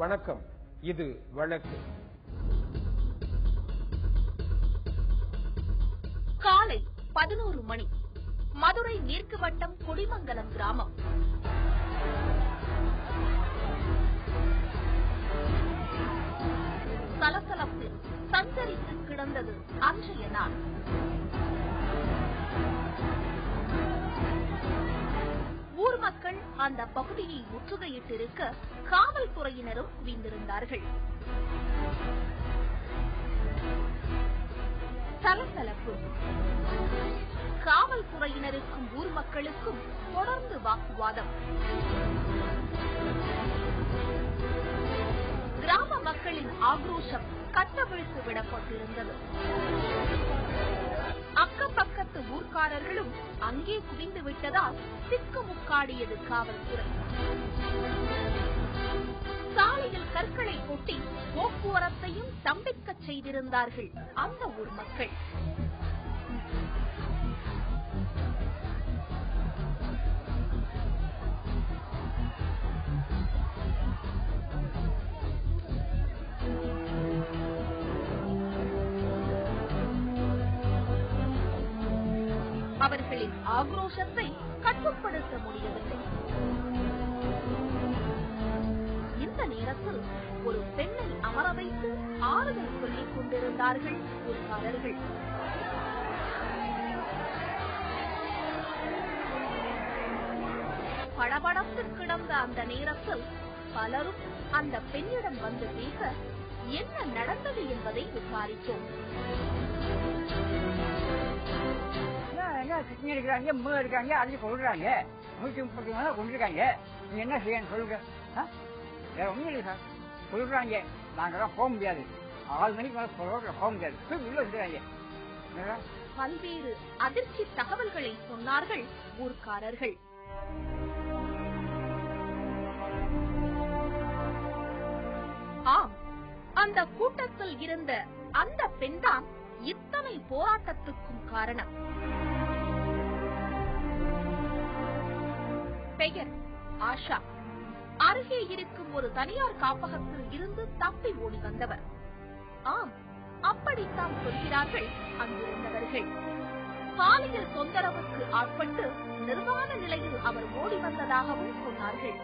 வணக்கம். இது வழக்கு. காலை 11 மணி. மதுரை மேற்கு வட்டம் கொடிமங்கலம் கிராமம். சலசலப்பு சஞ்சரித்து கிடந்தது அன்றைய நாள். ஊர் மக்கள் அந்த பகுதியை முற்றுகையிட்டிருக்க காவல்துறையினரும் குவிந்திருந்தார்கள். சலசலப்பு. காவல்துறையினருக்கும் ஊர் மக்களுக்கும் தொடர்ந்து வாக்குவாதம். கிராம மக்களின் ஆக்ரோஷம் கட்டவிழ்த்து விடப்பட்டிருந்தது. அக்கம் பக்கத்து ஊர்க்காரர்களும் அங்கே குவிந்து விட்டதால் திக்குமுக்காடியது காவல்துறை. சாலையில் கற்களை கொட்டி போக்குவரத்தையும் ஸ்தம்பிக்கச் செய்திருந்தார்கள் அந்த ஊர் மக்கள். அவர்களின் ஆக்ரோஷத்தை கட்டுப்படுத்த முடியவில்லை. இந்த நேரத்தில் ஒரு பெண்ணை அமர வைத்து ஆறுதல் சொல்லிக் கொண்டிருந்தார்கள் ஊர்க்காரர்கள். படபடத்து கிடந்த அந்த நேரத்தில் பலரும் அந்த பெண்ணிடம் வந்து பேச என்ன நடந்தது என்பதை விசாரித்தோம். இருக்காங்க இருக்காங்க அள்ளி கொள்றாங்க 130 கொண்டிருக்காங்க. நீங்க என்ன செய்யணும் சொல்லுங்க. வேற ஒண்ணும் இல்லை சார். சொல்றாங்க நாங்கெல்லாம் போக முடியாது, 6 மணிக்கு மேல போக முடியாது, உள்ள வந்துடுறாங்க. பல்வேறு அதிர்ச்சி தகவல்களை சொன்னார்கள் ஊர்க்காரர்கள். ஆம், அந்த கூட்டத்தில் இருந்த அந்த பெண்தான் இத்தனை போராட்டத்துக்கும் காரணம். பெயர் ஆஷா. அருகே இருக்கும் ஒரு தனியார் காப்பகத்தில் இருந்து தப்பி ஓடி வந்தவர். ஆம், அப்படித்தான் சொல்கிறார்கள் அங்கிருந்தவர்கள். பாலியல் தொந்தரவுக்கு ஆட்பட்டு நிர்வாண நிலையில் அவர் ஓடி வந்ததாகவும் சொன்னார்கள்.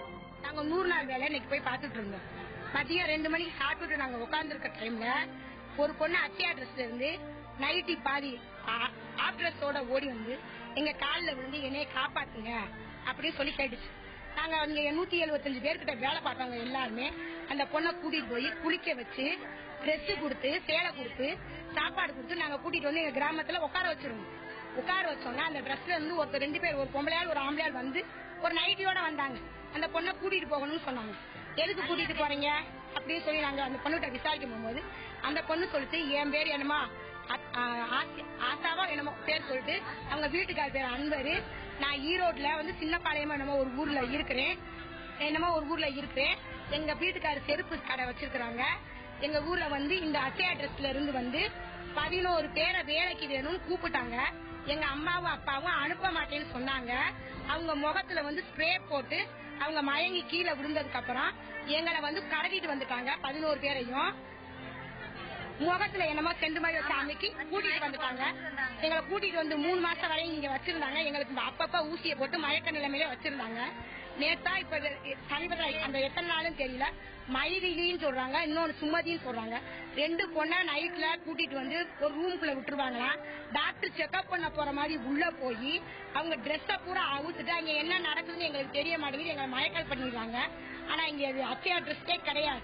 நாங்க 100 நாள் வேலை இன்னைக்கு போய் பாத்துட்டு இருந்தோம். மதியம் 2 மணிக்கு சாப்பிட்டு நாங்க உட்கார்ந்து இருக்க டைம்ல ஒரு பொண்ணு அச்சை அட்ரஸ்ல இருந்து நைட்டி பாதி ஆப்ரஸோட ஓடி வந்து எங்க காலில் விழுந்து என்னைய காப்பாத்துங்க அப்படின்னு சொல்லி கேட்டுச்சு. நாங்க அங்க 175 பேர்கிட்ட வேலை பார்த்தாங்க. எல்லாருமே அந்த பொண்ணை கூட்டிட்டு போய் குளிக்க வச்சு ட்ரெஸ் கொடுத்து சேலை கொடுத்து சாப்பாடு கொடுத்து நாங்க கூட்டிட்டு வந்து எங்க கிராமத்துல உட்கார வச்சிருந்தோம். உட்கார வச்சோம்னா அந்த ட்ரெஸ்ல இருந்து ஒருத்தர் 2 பேர், ஒரு பொம்பளையால் ஒரு ஆம்பளையால் வந்து ஒரு நைட்டியோட வந்தாங்க. அந்த பொண்ணை கூட்டிட்டு போகணும்னு சொன்னாங்க. எதுக்கு கூட்டிட்டு போறீங்க அப்படின்னு சொல்லி நாங்க அந்த பொண்ணுகிட்ட விசாரிக்கும் போகும்போது அந்த பொண்ணு சொல்லிட்டு என் பேர் என்னமா ஆசாவா என்னமோ பேர் சொல்லிட்டு அவங்க வீட்டுக்கார பேர் அன்பரு, நான் ஈரோட்ல வந்து சின்னப்பாளையமா என்னமோ ஒரு ஊர்ல இருக்கிறேன், எங்க வீட்டுக்கார செருப்பு கடை வச்சிருக்கிறாங்க. எங்க ஊர்ல வந்து இந்த அட்டை அட்ரஸ்ல இருந்து வந்து 11 பேரை வேலைக்கு வேணும்னு கூப்பிட்டாங்க. எங்க அம்மாவும் அப்பாவும் அனுப்ப மாட்டேன்னு சொன்னாங்க. அவங்க முகத்துல வந்து ஸ்ப்ரே போட்டு அவங்க மயங்கி கீழே விழுந்ததுக்கு அப்புறம் எங்களை வந்து கடத்திட்டு வந்துட்டாங்க. 11 பேரையும் முகத்துல என்னமோ செண்டு மாதிரி வச்சு அமைக்கி கூட்டிட்டு வந்துட்டாங்க. எங்களை கூட்டிட்டு வந்து 3 மாசம் வரையும் இங்க வச்சிருந்தாங்க. எங்களுக்கு அப்பப்ப ஊசியை போட்டு மயக்க நிலைமையில வச்சிருந்தாங்க. நேத்தா இப்ப சமீபத்தில் அந்த எத்தனை நாளும் தெரியல, மைதிலின்னு சொல்றாங்க, இன்னொன்னு சுமதின்னு சொல்றாங்க. 2 பொண்ணை நைட்ல கூட்டிட்டு வந்து ஒரு ரூமுக்குள்ள விட்டுருவாங்களா. டாக்டர் செக்அப் பண்ண போற மாதிரி உள்ள போய் அவங்க ட்ரெஸ்ஸ பூரா அவுத்துட்டு அங்க என்ன நடக்குதுன்னு எங்களுக்கு தெரிய மாட்டேங்குது. எங்களை மயக்கல் பண்ணிடுறாங்க. ஆனா இங்க அச்சையா ட்ரெஸ்ஸே கிடையாது.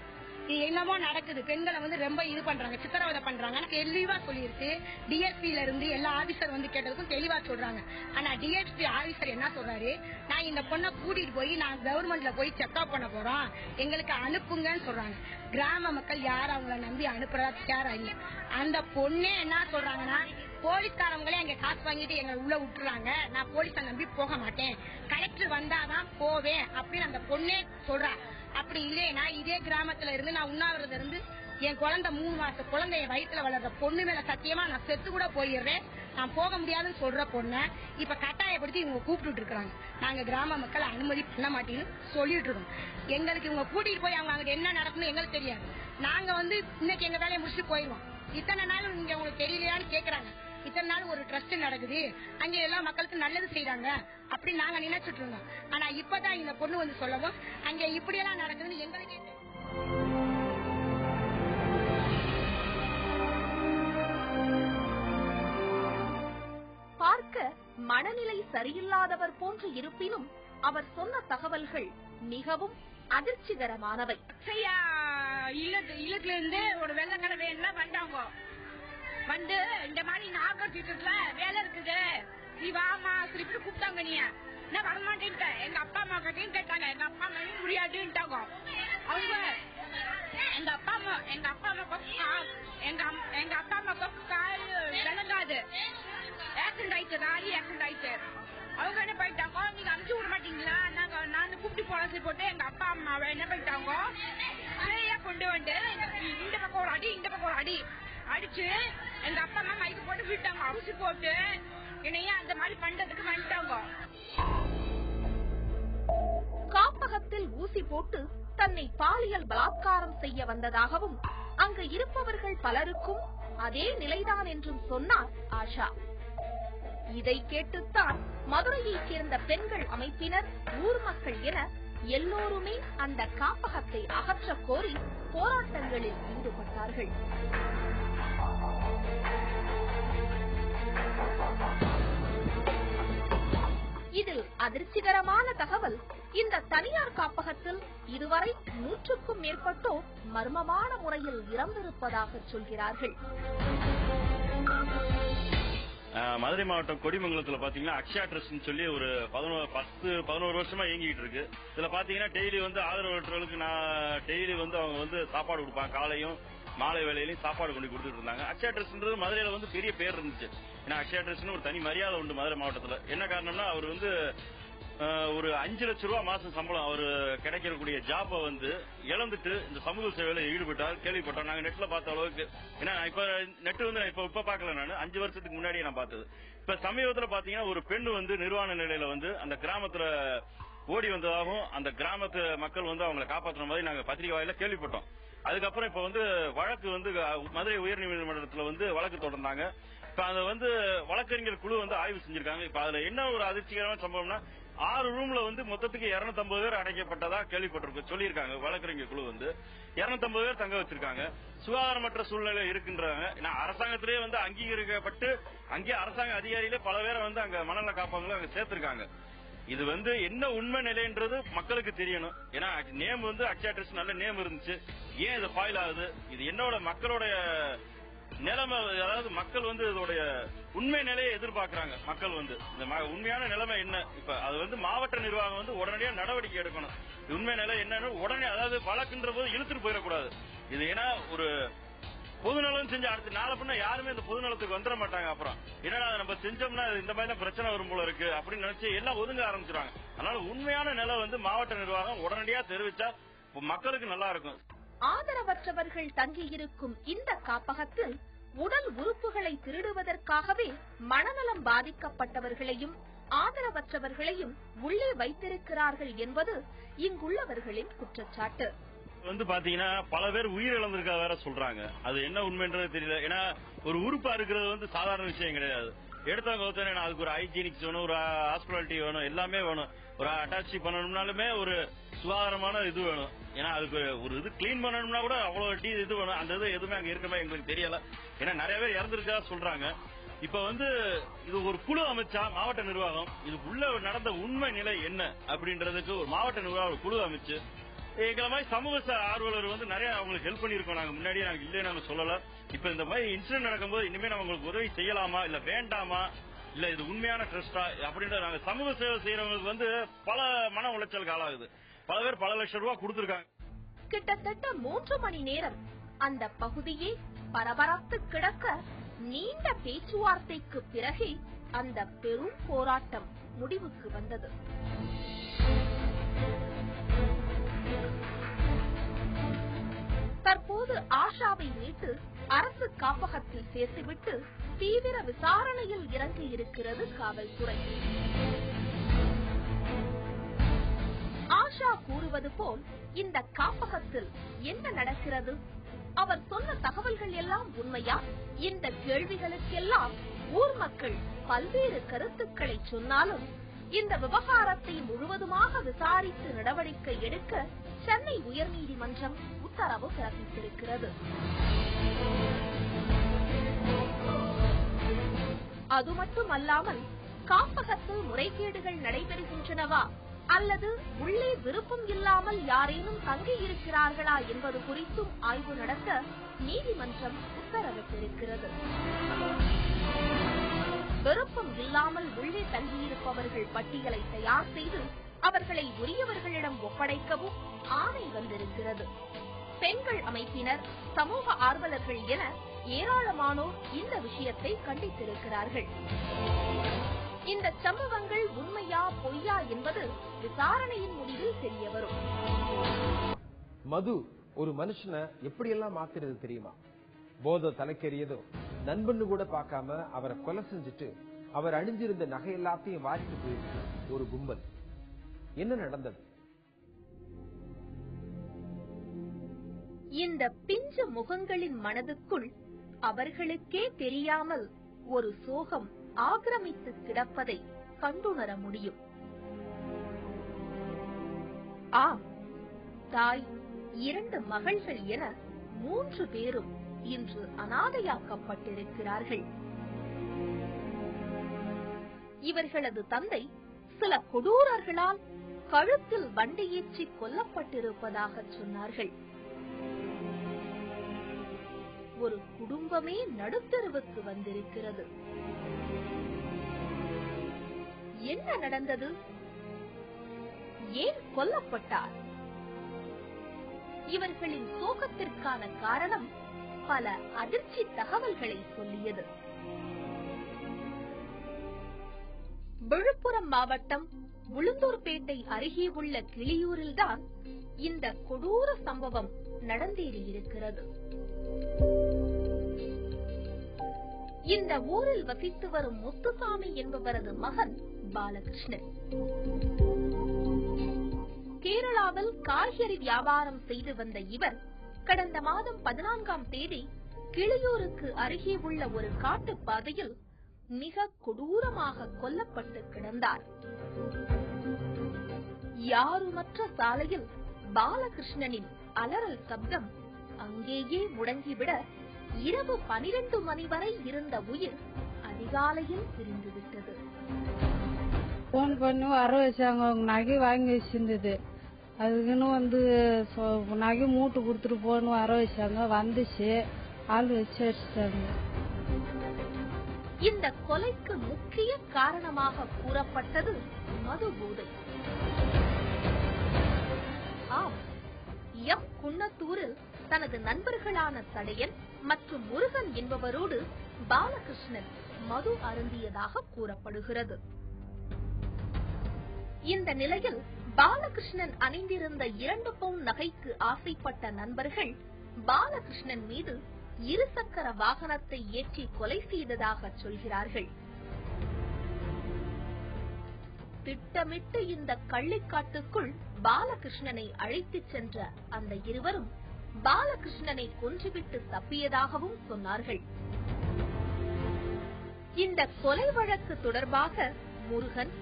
என்னமோ நடக்குது. பெண்களை வந்து ரொம்ப இது பண்றாங்க, சித்திரவதை பண்றாங்க. தெளிவா சொல்லிருக்கு. டிஎஸ்பில இருந்து எல்லா ஆபீசர் வந்து கேட்டதுக்கும் தெளிவா சொல்றாங்க. ஆனா டிஎஸ்பி ஆபீசர் என்ன சொல்றாரு, நான் இந்த பொண்ணை கூட்டிட்டு போய் நான் கவர்மெண்ட்ல போய் செக்அப் பண்ண போறோம், எங்களுக்கு அனுப்புங்கன்னு சொல்றாங்க. கிராம மக்கள் யாரும் அவங்கள நம்பி அனுப்புறதா தயாரா இல்ல. அந்த பொண்ணே என்ன சொல்றாங்கன்னா, போலீஸ்காரங்களே எங்க காசு வாங்கிட்டு எங்களை உள்ள விட்டுறாங்க, நான் போலீஸை நம்பி போக மாட்டேன், கலெக்டர் வந்தாதான் போவேன் அப்படின்னு அந்த பொண்ணே சொல்றா. அப்படி இல்லைன்னா இதே கிராமத்துல இருந்து நான் உண்ணாவிரதம் இருந்து என் குழந்தை 3 மாச குழந்தை என் வயிற்றுல வளர்ற பொண்ணு மேல சத்தியமா நான் செத்து கூட போயிடுறேன். நான் போக முடியாதுன்னு சொல்ற பொண்ண இப்ப கட்டாயப்படுத்தி இவங்க கூப்பிட்டு இருக்காங்க. நாங்க கிராம மக்கள் அனுமதி பண்ண மாட்டேன்னு சொல்லிட்டு இருக்கோம். எங்களுக்கு இவங்க கூட்டிட்டு போய் அவங்க அங்க என்ன நடக்குன்னு எங்களுக்கு தெரியாது. நாங்க இன்னைக்கு எங்க வேலையை முடிச்சுட்டு போயிடுவோம். இத்தனை நாள் நீங்க உங்களுக்கு தெரியலையான்னு கேக்குறாங்க. இத்தனை நாள் ஒரு ட்ரஸ்ட் நடக்குது, அங்க எல்லா மக்களுக்கு நல்லது செய்யறாங்க அப்படின்னு நாங்க நினைச்சிட்டு இருந்தோம். ஆனா இப்பதான் இந்த பொண்ணு சொல்லவும் அங்க இப்படி எல்லாம் நடக்குதுன்னு எங்களுக்கே பார்க்க மனநிலை சரியில்லாதவர் போன்று இருப்பினும் அவர் சொன்ன தகவல்கள் மிகவும் அதிர்ச்சிகரமானவை. இல்லத்துல இருந்து ஒரு வெள்ளக்கடை வேணும்னா வந்தாங்க. இந்த மாதிரி நாகர்கோட்டில வேலை இருக்குது, நீ வாமா திருப்பி கூப்பிட்டாங்க. நீ என்ன வரமாட்டேன்ட்ட எங்க அப்பா அம்மா கிட்டையும் கேட்டாங்க. எங்க அப்பா அம்மாவும் முடியாதுன்ட்டாங்க. அவங்க எங்க அப்பா அம்மாவுக்கு கால் விளங்காது, ஆக்சிடென்ட் ஆயிடுச்சு, ராலி ஆக்சிடென்ட் ஆயிடுச்சு. அவங்க என்ன போயிட்டாங்க, நீங்க அனுப்பிச்சு விட மாட்டீங்களா? நான் கூப்பிட்டு போலசி போட்டு எங்க அப்பா அம்மாவை என்ன போயிட்டாங்க நிறைய கொண்டு வந்து இந்த பக்கம் ஒரு அடி இந்த பக்கம் ஒரு அடி அடிச்சு எங்க அப்பா அம்மா மைக்கு போட்டு விட்டாங்க. அரிசி போட்டு என்னைய அந்த மாதிரி பண்றதுக்கு வந்துட்டாங்க. காப்பகத்தில் ஊசி போட்டு தன்னை பாலியல் பலாத்காரம் செய்ய வந்ததாகவும் அங்கு இருப்பவர்கள் பலருக்கும் அதே நிலைதான் என்றும் சொன்னார் ஆஷா. இதை கேட்டுத்தான் மதுரையைச் சேர்ந்த பெண்கள் அமைப்பினர், ஊர் மக்கள் என எல்லோருமே அந்த காப்பகத்தை அகற்ற கோரி போராட்டங்களில் ஈடுபட்டார்கள். இதில் அதிர்ச்சிகரமான தகவல், இந்த தனியார் காப்பகத்தில் இதுவரை 100க்கும் மேற்பட்டோர் மர்மமான முறையில் இறந்திருப்பதாக சொல்கிறார்கள். மதுரை மாவட்டம் கொடிமங்கலத்துல பாத்தீங்கன்னா அக்ஷயா ட்ரஸ்ட் சொல்லி ஒரு 11 வருஷமா இயங்கிட்டு இருக்கு. இதுல பாத்தீங்கன்னா டெய்லி ஆதரவற்றவர்களுக்கு டெய்லி அவங்க சாப்பாடு கொடுப்பாங்க. காலையும் மாலை வேலையிலையும் சாப்பாடு கொண்டு கொடுத்துட்டு இருந்தாங்க. அக்ஷயா ட்ரஸ்ட்ன்றது மதுரையில பெரிய பேர் இருந்துச்சு. ஏன்னா அக்ஷயா ட்ரஸ்ட்னு ஒரு தனி மரியாதை உண்டு மதுரை மாவட்டத்துல. என்ன காரணம்னா அவர் ஒரு 5 லட்சம் ரூபாய் மாசம் சம்பளம் அவர் கிடைக்கக்கூடிய ஜாப்பை இழந்துட்டு இந்த சமூக சேவையில ஈடுபட்டார் கேள்விப்பட்டோம். நாங்க நெட்ல பார்த்த அளவுக்கு. ஏன்னா இப்ப நெட் இப்ப பாக்கல, நான் 5 வருஷத்துக்கு முன்னாடியே நான் பார்த்தது. இப்ப சமீபத்துல பாத்தீங்கன்னா ஒரு பெண் நிர்வாண நிலையில அந்த கிராமத்துல ஓடி வந்ததாகவும் அந்த கிராமத்து மக்கள் அவங்களை காப்பாற்றுற மாதிரி நாங்க பத்திரிகை வாயில கேள்விப்பட்டோம். அதுக்கப்புறம் இப்ப வழக்கு மதுரை உயர்நீதிமன்றத்துல வழக்கு தொடர்ந்தாங்க. இப்ப அத வழக்கறிஞர் குழு ஆய்வு செஞ்சிருக்காங்க. இப்ப அதுல என்ன ஒரு அதிர்ச்சிகரமான சம்பவம்னா 6 ரூம்ல மொத்தத்துக்கு 250 பேர் அடைக்கப்பட்டதா கேள்விப்பட்டிருக்கு சொல்லியிருக்காங்க. வழக்கறிஞர் குழு 250 பேர் தங்க வச்சிருக்காங்க. சுகாதாரமற்ற சூழ்நிலை இருக்கின்றாங்க. அரசாங்கத்திலேயே அங்கீகரிக்கப்பட்டு அங்கே அரசாங்க அதிகாரிகளே பல பேரை அங்க மனநல காப்பகங்களும் அங்க சேர்த்திருக்காங்க. இது என்ன உண்மை நிலைன்றது மக்களுக்கு தெரியணும். ஏன்னா நேம் அக்ஷயா ட்ரஸ்ட் நல்ல நேம் இருந்துச்சு, ஏன் இது ஃபாயில் ஆகுது? இது என்னோட மக்களோட நிலைமை, அதாவது மக்கள் இதோடைய உண்மை நிலையை எதிர்பார்க்கிறாங்க. மக்கள் இந்த உண்மையான நிலைமை என்ன? இப்ப அது மாவட்ட நிர்வாகம் உடனடியா நடவடிக்கை எடுக்கணும். உண்மை நிலை என்னன்னு உடனே, அதாவது வழக்குன்ற போது இழுத்துட்டு போயிடக்கூடாது. இது ஏன்னா ஒரு பொதுநலம் செஞ்சு அடுத்த நாளை பண்ண யாருமே இந்த பொதுநலத்துக்கு வந்துட மாட்டாங்க. அப்புறம் என்னடா நம்ம செஞ்சோம்னா இந்த மாதிரி தான் பிரச்சனை வரும் போல இருக்கு அப்படின்னு நினைச்சு எல்லாம் ஒதுங்க ஆரம்பிச்சிருவாங்க. அதனால உண்மையான நிலை மாவட்ட நிர்வாகம் உடனடியா தெரிவிச்சா மக்களுக்கு நல்லா இருக்கும். ஆதரவற்றவர்கள் தங்கியிருக்கும் இந்த காப்பகத்தில் உடல் உறுப்புகளை திருடுவதற்காகவே மனநலம் பாதிக்கப்பட்டவர்களையும் ஆதரவற்றவர்களையும் உள்ளே வைத்திருக்கிறார்கள் என்பது இங்குள்ளவர்களின் குற்றச்சாட்டு. பாத்தீங்கன்னா பல பேர் உயிரிழந்திருக்கா வேற சொல்றாங்க. அது என்ன உண்மைன்றது தெரியல. ஏன்னா ஒரு உறுப்பா இருக்கிறது சாதாரண விஷயம் கிடையாது. எடுத்தவங்க அதுக்கு ஒரு ஹைஜீனிக்ஸ் வேணும், ஒரு ஹாஸ்பிட்டாலிட்டி வேணும், எல்லாமே வேணும். ஒரு அட்டாச்சி பண்ணணும்னாலுமே ஒரு சுகாதாரமான இது வேணும். ஏன்னா அதுக்கு ஒரு இது கிளீன் பண்ணணும்னா கூட அவ்வளவு இது வேணும். அந்த இது எதுவுமே அங்க இருக்கவே எங்களுக்கு தெரியல. ஏன்னா நிறைய பேர் இறந்துருக்கா சொல்றாங்க. இப்ப இது ஒரு குழு அமைச்சா மாவட்ட நிர்வாகம் இதுக்குள்ள நடந்த உண்மை நிலை என்ன அப்படின்றதுக்கு ஒரு மாவட்ட நிர்வாகம் குழு அமைச்சு எங்களை மாதிரி சமூக ஆர்வலர் நிறைய அவங்களுக்கு ஹெல்ப் பண்ணிருக்கோம். நாங்க முன்னாடியே நாங்க இல்லையே நாங்க சொல்லல. இப்ப இந்த மாதிரி இன்சிடென்ட் நடக்கும்போது இனிமே நம்ம உங்களுக்கு உதவி செய்யலாமா இல்ல வேண்டாமா, இல்ல இது உண்மையான ட்ரஸ்டா அப்படின்ற நாங்க சமூக சேவை செய்யறவங்களுக்கு பல மன உளைச்சலுக்கு ஆளாகுது. பல பேர் பல லட்சம் ரூபாய் கொடுத்திருக்காங்க. கிட்டத்தட்ட 3 மணி நேரம் அந்த பகுதியே பரபரத்து கிடக்க நீண்ட பேச்சுவார்த்தைக்கு பிறகே அந்த பெரும் போராட்டம் முடிவுக்கு வந்தது. தற்போது ஆஷாவை மீட்டு அரசு காப்பகத்தில் சேர்த்துவிட்டு தீவிர விசாரணையில் இறங்கி இருக்கிறது காவல்துறை. ஆஷா கூறுவது போல் இந்த காப்பகத்தில் என்ன நடக்கிறது? அவர் சொன்ன தகவல்கள் எல்லாம் உண்மையா? இந்த கேள்விகளுக்கெல்லாம் ஊர் மக்கள் பல்வேறு கருத்துக்களை சொன்னாலும் இந்த விவகாரத்தை முழுவதுமாக விசாரித்து நடவடிக்கை எடுக்க சென்னை உயர்நீதிமன்றம் உத்தரவு பிறப்பித்திருக்கிறது. அது மட்டுமல்லாமல் காப்பகத்தில் முறைகேடுகள் நடைபெறுகின்றனவா அல்லது உள்ளே விருப்பம் இல்லாமல் யாரேனும் தங்கியிருக்கிறார்களா என்பது குறித்தும் ஆய்வு நடத்த நீதிமன்றம் உத்தரவிட்டிருக்கிறது. விருப்பம் இல்லாமல் உள்ளே தங்கியிருப்பவர்கள் பட்டியலை தயார் செய்து அவர்களை உரியவர்களிடம் ஒப்படைக்கவும் ஆணை வந்திருக்கிறது. பெண்கள் அமைப்பினர், சமூக ஆர்வலர்கள் என ஏராளமானோர் இந்த விஷயத்தை கண்டித்திருக்கிறார்கள். இந்த சம்பவங்கள் உண்மையா பொய்யா என்பது விசாரணையின் முடிவில் தெரிய வரும். மது ஒரு மனுஷனை எப்படியெல்லாம் மாத்துறது தெரியுமா? போதை தலைக்கேறியதோ நண்பன்னு கூட பார்க்காம அவரை கொலை செஞ்சுட்டு அவர் அணிஞ்சிருந்த நகை எல்லாத்தையும் வாரிட்டு போயிருக்கு ஒரு கும்பல். என்ன நடந்தது? இந்த பிஞ்சு முகங்களின் மனதுக்குள் அவர்களுக்கே தெரியாமல் ஒரு சோகம் ஆக்கிரமித்து கிடப்பதை கண்டுணர முடியும். ஆம், தாய், 2 மகள்கள் என 3 பேரும் இன்று அனாதையாக்கப்பட்டிருக்கிறார்கள். இவர்களது தந்தை சில கொடூரர்களால் கழுத்தில் வண்டியேற்றி கொல்லப்பட்டிருப்பதாக சொன்னார்கள். ஒரு குடும்பமே நடுத்தெருவுக்கு வந்திருக்கிறது. என்ன நடந்தது? ஏன் கொல்லப்பட்டார்? இவர்களின் சோகத்திற்கான காரணம் பல அதிர்ச்சி தகவல்களை சொல்லியது. விழுப்புரம் மாவட்டம் உளுந்தூர்பேட்டை அருகே உள்ள கிளியூரில்தான் இந்த கொடூர சம்பவம் நடந்தேறியிருக்கிறது. இந்த ஊரில் வசித்து வரும் முத்துசாமி என்பவரது மகன் பாலகிருஷ்ணன். கேரளாவில் காய்கறி வியாபாரம் செய்து வந்த இவர் கடந்த மாதம் 14ஆம் தேதி கிளியூருக்கு அருகே உள்ள ஒரு காட்டுப்பாதையில் மிக கொடூரமாக கொல்லப்பட்டு கிடந்தார். யாருமற்ற சாலையில் பாலகிருஷ்ணனின் அலறல் சப்தம் அங்கேயே முடங்கிவிட இரவு 12 மணி வரை இருந்த உயிர் அதிகாலையில் பிரிந்துவிட்டது. போன் பண்ணி வர வச்சாங்க. அவங்க நகை வாங்கி வச்சிருந்தது. அதுக்குன்னு வந்து நகை மூட்டு கொடுத்துட்டு போன்னு வர வச்சாங்க. வந்துச்சு, ஆள் வச்சு அடிச்சிட்டாங்க. இந்த கொலைக்கு முக்கிய காரணமாக கூறப்பட்டது மது போதை. ஆம், எம் குன்னத்தூரில் தனது நண்பர்களான சடையன் மற்றும் முருகன் என்பவரோடு பாலகிருஷ்ணன் மது அருந்தியதாக கூறப்படுகிறது. இந்த நிலையில் பாலகிருஷ்ணன் அணிந்திருந்த 2 பவுன் நகைக்கு ஆசைப்பட்ட நண்பர்கள் பாலகிருஷ்ணன் மீது 2 சக்கர வாகனத்தை ஏற்றி கொலை செய்ததாக சொல்கிறார்கள். திட்டமிட்டு இந்த கள்ளிக்காட்டுக்குள் பாலகிருஷ்ணனை அழைத்துச் சென்ற அந்த இருவரும் பாலகிருஷ்ணனை கொன்றுவிட்டு தப்பியதாகவும் சொன்னார்கள். இந்த கொலை வழக்கு தொடர்பாக முருகன்,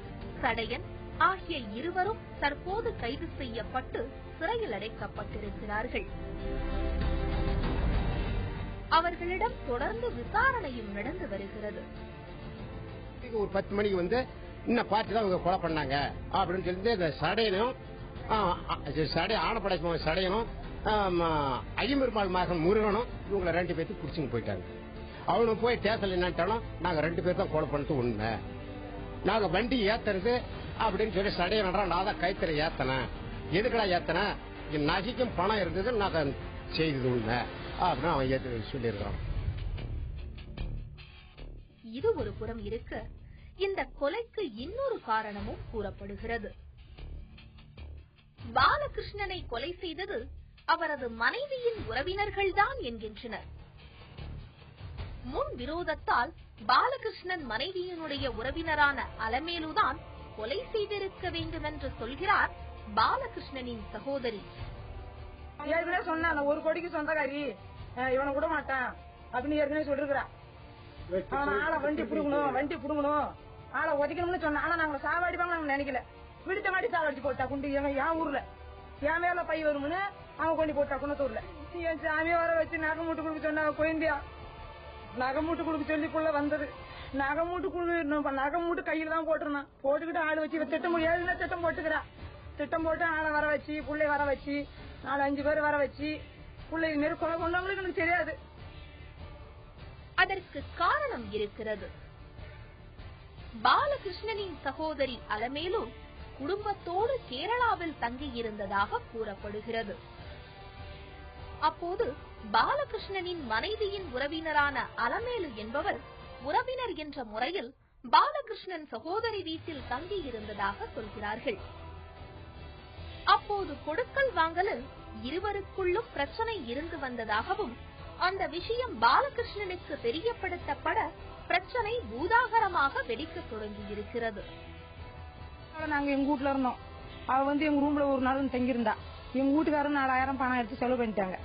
சடையன் ஆகிய இருவரும் தற்போது கைது செய்யப்பட்டு சிறையில் அடைக்கப்பட்டிருக்கிறார்கள். அவர்களிடம் தொடர்ந்து விசாரணையும் நடந்து வருகிறது. ஒரு 10 மணிக்கு வந்து இன்னும் பார்த்து தான் கொலை பண்ணாங்க அப்படின்னு சொல்லி இந்த சடையனும் ஆனப்படை சடையனும் ஐயம்பெருமாள் மகன் முருகனும் இவங்களை 2 பேர்த்து குடிச்சுங்க போயிட்டாங்க. அவனு போய் ஸ்டேஷன்ல என்னட்டாலும் நாங்க 2 பேர் தான் கொலை பண்ணிட்டு உண்மை, நாங்க வண்டி ஏத்துறது அப்படின்னு சொல்லி சடையனடா நான் தான் கைத்தறி ஏத்தனேன், எதுக்கடா ஏத்தனேன், நகைக்கும் பணம் இருந்தது நாங்க செய்தது உண்மை அப்படின்னு அவன் ஏத்து சொல்லியிருக்கான். இது ஒரு புறம் இருக்க, இந்த கொலைக்கு இன்னொரு காரணமும் கூறப்படுகிறது. பாலகிருஷ்ணனை கொலை செய்தது அவரது மனைவியின் உறவினர்கள்தான் என்கின்றனர். முன் விரோதத்தால் பாலகிருஷ்ணன் மனைவியினுடைய உறவினரான அலமேலுதான் கொலை செய்திருக்க வேண்டும் என்று சொல்கிறார் பாலகிருஷ்ணனின் சகோதரி. ஏற்கனவே சொன்ன ஒரு கோடிக்கு சொந்தக்காரி இவனை விட மாட்டான் அப்படின்னு ஏற்கனவே சொல்லிருக்கிறா. ஆளை வண்டி புடுங்கணும் ஆளை உதைக்கணும்னு சொன்ன. ஆனா நாங்க சாவாடிப்பாங்க நாங்க நினைக்கல. விடுத்த மாட்டி சாவடிச்சு போட்டா குண்டு என் ஊர்ல என் மேல பை வரும்னு அவன் கொண்டு போட்டா குணத்தூர்ல. என் சாமியை வர வச்சு நகை மூட்டு கொடுக்க சொன்ன குழந்தையா நகை மூட்டு கொடுக்க சொல்லிக்குள்ள வந்தது. நகை மூட்டு கையில தான் போட்டிருந்தான். போட்டுக்கிட்டு ஆளு வச்சு திட்டம் 7 திட்டம் போட்டுக்கிறா. திட்டம் போட்டு ஆளை வர வச்சு புள்ளை வர வச்சு 4-5 பேர் வர வச்சு புள்ளை மாரி கொலை கொண்டவங்களுக்கு எனக்கு தெரியாது. அதற்கு காரணம் இருக்கிறது. பாலகிருஷ்ணனின் சகோதரி அலமேலு குடும்பத்தோடு கேரளாவில் தங்கியிருந்ததாக கூறப்படுகிறது. அப்போது பாலகிருஷ்ணனின் மனைவியின் உறவினரான அலமேலு என்பவர் உறவினர் என்ற முறையில் பாலகிருஷ்ணன் சகோதரி வீட்டில் தங்கியிருந்ததாக சொல்கிறார்கள். அப்போது கொடுக்கல் வாங்கலில் இருவருக்குள்ளும் பிரச்சனை இருந்து வந்ததாகவும் அந்த விஷயம் பாலகிருஷ்ணனுக்கு தெரியப்படுத்தப்பட பிரச்சனை பூதாகரமாக வெடிக்க தொடங்கி இருக்கிறது. நாங்க எங்க வீட்டுல இருந்தோம். அவ எங்க ரூம்ல ஒரு நாள் தங்கியிருந்தா. எங்க வீட்டுக்காரன் 4000 பணம் எடுத்து செலவு பண்ணிட்டாங்க.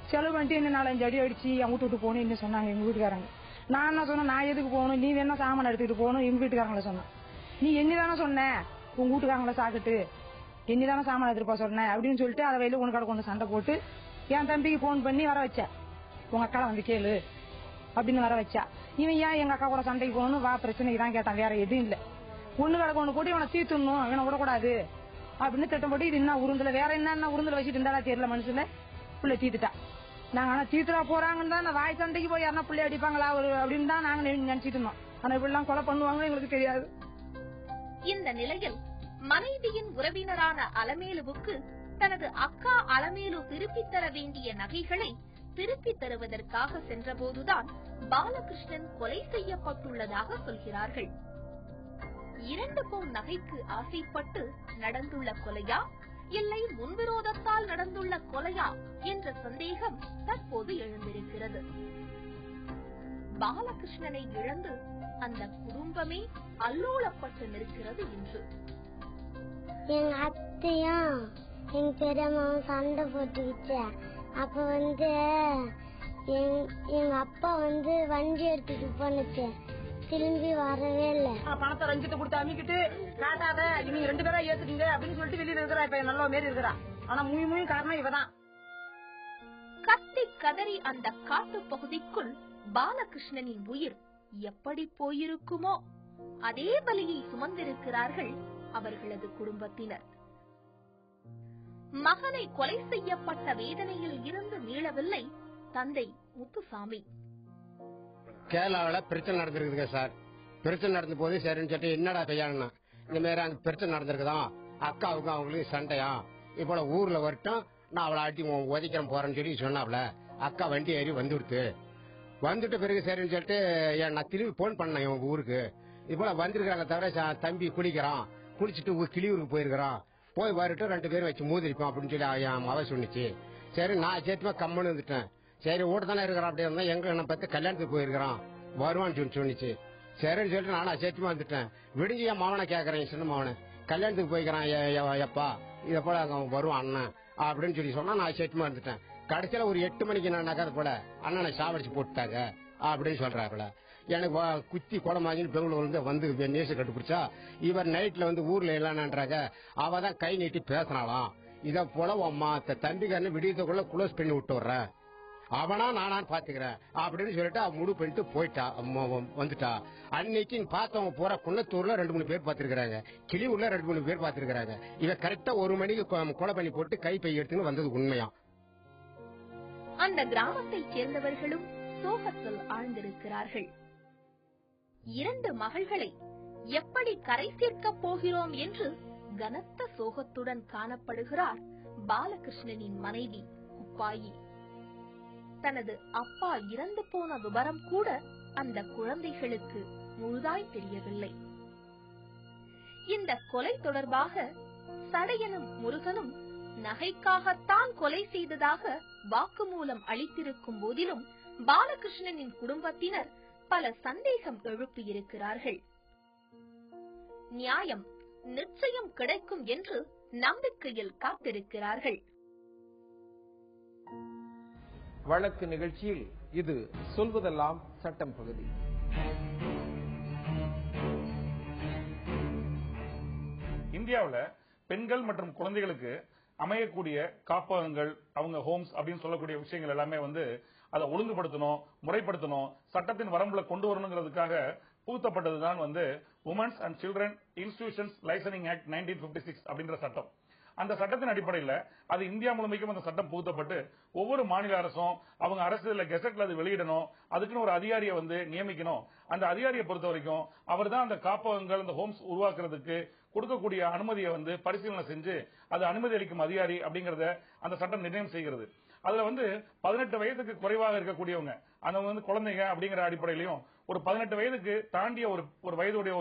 செலவு பண்ணிட்டு இன்னும் 4-5 அடி அடிச்சு என் வீட்டு போகணும் இன்னும் சொன்னாங்க எங்க வீட்டுக்காரங்க. நான் என்ன சொன்னேன், நான் எதுக்கு போகணும், நீ வேணா சாமான் எடுத்துக்கிட்டு போகணும் எங்க வீட்டுக்காரங்கள சொன்னேன். நீ என்னதானே சொன்ன உங்க வீட்டுக்காரங்கள சாக்கிட்டு என்னதானே சாமான் எடுத்துட்டு சொன்ன அப்படின்னு சொல்லிட்டு அதை வெளியில உனக்கார கொண்டு சண்டை போட்டு என் தம்பிக்கு போன் பண்ணி வர வச்சா. உங்க அக்கால வந்து கேளு அப்படின்னு வர வச்சா. இவன் ஏன் எங்க அக்கா கூட சண்டைக்கு போகணும், வா பிரச்சனைக்கு தான் கேட்டான், வேற எதுவும் இல்ல. ஒண்ணு கடை கொண்டு போட்டு இவனை தீர்த்துடணும், இவனை விடக்கூடாது அப்படின்னு திட்டம் போட்டு இது என்ன உருந்துல வேற என்ன உருந்துல வச்சுட்டு இருந்தாலா தெரியல மனுஷன்ல பிள்ளை தீத்துட்டா. நாங்க ஆனா தீத்துறா போறாங்கன்னு தான் அந்த வாய் சண்டைக்கு போய் யாருன்னா பிள்ளை அடிப்பாங்களா அப்படின்னு தான் நாங்க நினைச்சிட்டு இருந்தோம். ஆனா இப்படி எல்லாம் கொலை பண்ணுவாங்க எங்களுக்கு தெரியாது. இந்த நிலையில் மனைவியின் உறவினரான அலமேலுவுக்கு தனது அக்கா அலமேலு திருப்பித் தர வேண்டிய நகைகளை திருப்பித் தருவதற்காக சென்றபோதுதான் பாலகிருஷ்ணன் கொலை செய்யப்பட்டுள்ளதாக சொல்கிறார்கள். 2 பவுன் நகைக்கு ஆசைப்பட்டு நடந்துள்ள கொலையா இல்லை முன்விரோதத்தால் நடந்துள்ள கொலையா என்ற சந்தேகம் தற்போது எழுந்திருக்கிறது. பாலகிருஷ்ணனை இழந்து அந்த குடும்பமே அல்லோலப்பட்டு நிற்கிறது என்று. எங்க அத்தையும் எங்க பெரியம்மாவும் சண்டை போட்டுக்கிச்சு. அப்ப எங்க அப்பா வண்டி எடுத்துட்டு போனுச்சு, திரும்பி வரவே இல்ல. பணத்தை ரஞ்சிட்டு கொடுத்து அமிக்கிட்டு காட்டாத நீங்க 2 பேரா ஏத்துக்கீங்க அப்படின்னு சொல்லிட்டு வெளியில இருக்கிறா. இப்ப நல்ல மாரி இருக்கிறா. ஆனா முழு காரணம் இவதான். கத்தி கதறி அந்த காட்டு பகுதிக்குள் பாலகிருஷ்ணனின் உயிர் எப்படி போயிருக்குமோ அதே வலியை சுமந்திருக்கிறார்கள் அவர்களது குடும்பத்தினர். மகனை கொலை செய்யப்பட்ட வேதனையில் இருந்து மீளவில்லை தந்தை முத்துசாமி. கேரளாவில பிரச்சனை நடந்திருக்குதுங்க சார். பிரச்சனை நடந்த போது சரின்னு சொல்லிட்டு என்னடா கையாளுனா இந்த மாதிரி அங்க பிரச்சனை நடந்திருக்குதான், அக்காவுக்கும் அவங்களுக்கு சண்டையா, இப்போ ஊர்ல வரட்டும் நான் அவளை அடி உதைக்கிறேன் போறேன்னு சொல்லி சொன்னாப்ல. அக்கா வண்டி ஏறி வந்துட்ட பிறகு சரின்னு சொல்லிட்டு நான் திரும்பி போன் பண்ணேன் இவங்க ஊருக்கு. இப்போ வந்திருக்காங்க தவிர தம்பி குளிச்சுட்டு கிளியூருக்கு போயிருக்கிறான், போய் வரட்டும் 2 பேரும் வச்சு மூதிருப்போம் அப்படின்னு சொல்லி என் அவ சொன்னிச்சு. சரி நான் சேர்த்துமா கம்மனு வந்துட்டேன். சரி ஓட்டு தானே இருக்கிறான் அப்படி இருந்தா எங்க என்ன பார்த்து கல்யாணத்துக்கு போயிருக்கிறான் வருவான்னு சொன்னிச்சு. சரின்னு சொல்லிட்டு நானும் சேர்த்துமா வந்துட்டேன். விடிஞ்சு என் மாவனை கேட்கறேன், சின்ன மாவனை கல்யாணத்துக்கு போய்க்கிறான் எப்பா இதை போல அவன் வருவான் அண்ணன் அப்படின்னு சொல்லி சொன்னா நான் சேர்த்துமா வந்துட்டேன். கடைசியில ஒரு 8 மணிக்கு நான் நகாத போல அண்ணனை சாவடிச்சு போட்டுட்டாங்க அப்படின்னு சொல்றாப்புல. எனக்கு குத்தி குளமாகின்னு பெங்களூர்ல வந்து நேச கட்டுப்பிடிச்சா இவர் நைட்ல ஊர்ல இல்லைன்றாங்க. அவதான் கை நீட்டி பேசினாலாம், இத போல அம்மா தம்பிக்காரன்னு விடியத்துக்குள்ள குளோஸ் பண்ணி விட்டு வர்ற அவனா நானான்னு பாத்துக்கிறேன் அப்படின்னு சொல்லிட்டு அவ முடிவு பண்ணிட்டு போயிட்டா வந்துட்டா. அன்னைக்கு பார்த்தவங்க போற குன்னத்தூர்ல 2-3 பேர் பாத்துருக்காங்க, கிளியூர்ல 2-3 பேர் பாத்துருக்காங்க. இவ கரெக்டா 1 மணிக்கு கொலை பண்ணி போட்டு கை பை எடுத்துன்னு வந்தது உண்மையா. அந்த கிராமத்தைச் சேர்ந்தவர்களும் சோகத்தில் ஆழ்ந்திருக்கிறார்கள். 2 மகள்களை எப்படி கரை சேர்க்கப் போகிறோம் என்று கனத்த சோகத்துடன் காணப்படுகிறார் பாலகிருஷ்ணனின் மனைவி குப்பாயி. தனது அப்பா இறந்து போன விவரம் கூட அந்த குழந்தைகளுக்கு முழுதாய் தெரியவில்லை. இந்த கொலை தொடர்பாக சடையனும் முருகனும் நகைக்காகத்தான் கொலை செய்ததாக வாக்குமூலம் அளித்திருக்கும் போதிலும் பாலகிருஷ்ணனின் குடும்பத்தினர் பல சந்தேகம் எழுப்பியிருக்கிறார்கள். நியாயம் நிச்சயம் கிடைக்கும் என்று நம்பிக்கையில் காத்திருக்கிறார்கள். வழக்கு நிகழ்ச்சியில் இது சொல்வதெல்லாம் சட்டம் பகுதி. இந்தியாவில் பெண்கள் மற்றும் குழந்தைகளுக்கு அமையக்கூடிய காப்பகங்கள், அவங்க ஹோம்ஸ் அப்படின்னு சொல்லக்கூடிய விஷயங்கள் எல்லாமே அதை ஒழுங்குபடுத்தணும், முறைப்படுத்தணும், சட்டத்தின் வரம்புல கொண்டு வரணுங்கிறதுக்காக புகுத்தப்பட்டதுதான் women's and children institutions licensing act 1956 அப்படின்ற சட்டம். அந்த சட்டத்தின் அடிப்படையில் அது இந்தியா முழுமைக்கும் அந்த சட்டம் புகுத்தப்பட்டு ஒவ்வொரு மாநில அரசும் அவங்க அரசியல் கெசட்ல அது வெளியிடணும், அதுக்குன்னு ஒரு அதிகாரியை நியமிக்கணும். அந்த அதிகாரியை பொறுத்த வரைக்கும் அவர் தான் அந்த காப்பகங்கள், அந்த ஹோம்ஸ் உருவாக்குறதுக்கு கொடுக்கக்கூடிய அனுமதியை பரிசீலனை செஞ்சு அது அனுமதி அளிக்கும் அதிகாரி அப்படிங்கறத அந்த சட்டம் நிர்ணயம் செய்கிறது. அதுல 18 வயதுக்கு குறைவாக இருக்கக்கூடியவங்க, அந்த குழந்தைங்க அப்படிங்கிற அடிப்படையிலையும் ஒரு 18 வயதுக்கு தாண்டிய ஒரு வயதுடைய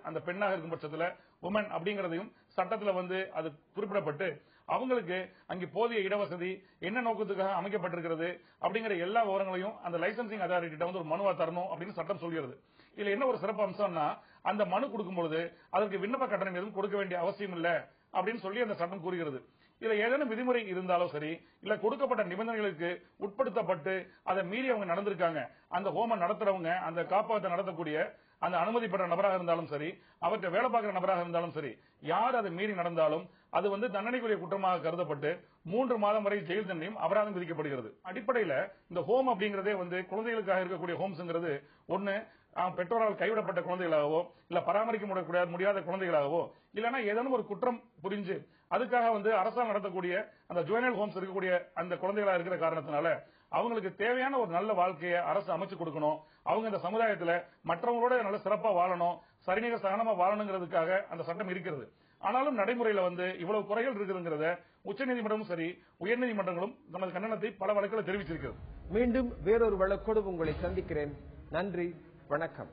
அந்த பெண்ணாக இருக்கும் பட்சத்துல உமன் அப்படிங்கறதையும் சட்டத்துல அது குறிப்பிடப்பட்டு அவங்களுக்கு அங்கே போதிய இடவசதி என்ன நோக்கத்துக்காக அமைக்கப்பட்டிருக்கிறது அப்படிங்கிற எல்லா விவரங்களையும் அந்த லைசன்சிங் அதாரிட்ட ஒரு மனுவா தரணும் அப்படின்னு சட்டம் சொல்கிறது. இதுல என்ன ஒரு சிறப்பு அம்சம்னா, அந்த மனு கொடுக்கும் பொழுது அதற்கு விண்ணப்ப கட்டணம் எதுவும் கொடுக்க வேண்டிய அவசியம் இல்லை அப்படின்னு சொல்லி அந்த சட்டம் கூறுகிறது. இதுல ஏதேனும் விதிமுறை இருந்தாலும் சரி, இல்ல கொடுக்கப்பட்ட நிபந்தனைகளுக்கு உட்படுத்தப்பட்டு அதை மீறி அவங்க நடந்திருக்காங்க, அந்த ஹோமம் நடத்துறவங்க, அந்த காப்பகத்தை நடத்தக்கூடிய அந்த அனுமதி பெற்ற நபராக இருந்தாலும் சரி, அவற்றை வேலை பார்க்கிற நபராக இருந்தாலும் சரி, யார் அதை மீறி நடந்தாலும் அது தண்டனைக்குரிய குற்றமாக கருதப்பட்டு 3 மாதம் வரை ஜெயில் தண்டனையும் அபராதம் விதிக்கப்படுகிறது. அடிப்படையில இந்த ஹோம் அப்படிங்கறதே குழந்தைகளுக்காக இருக்கக்கூடிய ஹோம்ஸ்ங்கிறது ஒண்ணு பெற்றோரால் கைவிடப்பட்ட குழந்தைகளாகவோ, இல்ல பராமரிக்க முடியாத குழந்தைகளாகவோ, இல்லைன்னா ஏதேனும் ஒரு குற்றம் புரிஞ்சு அதுக்காக அரசாங்கம் நடத்தக்கூடிய அந்த ஜுவனைல் ஹோம்ஸ் இருக்கக்கூடிய அந்த குழந்தைகளா இருக்கிற காரணத்தினால அவங்களுக்கு தேவையான ஒரு நல்ல வாழ்க்கையை அரசு அமைச்சு கொடுக்கணும். அவங்க இந்த சமுதாயத்துல மற்றவங்களோட நல்ல சிறப்பா வாழணும், சரிநிகர் சகனமா வாழணுங்கிறதுக்காக அந்த சட்டம் இருக்கிறது. ஆனாலும் நடைமுறையில இவ்வளவு குறைகள் இருக்குதுங்கிறத உச்சநீதிமன்றமும் சரி, உயர்நீதிமன்றங்களும் தமது கண்டனத்தை பல வழக்குகளை தெரிவிச்சிருக்கிறது. மீண்டும் வேறொரு வழக்கோடு உங்களை சந்திக்கிறேன். நன்றி, வணக்கம்.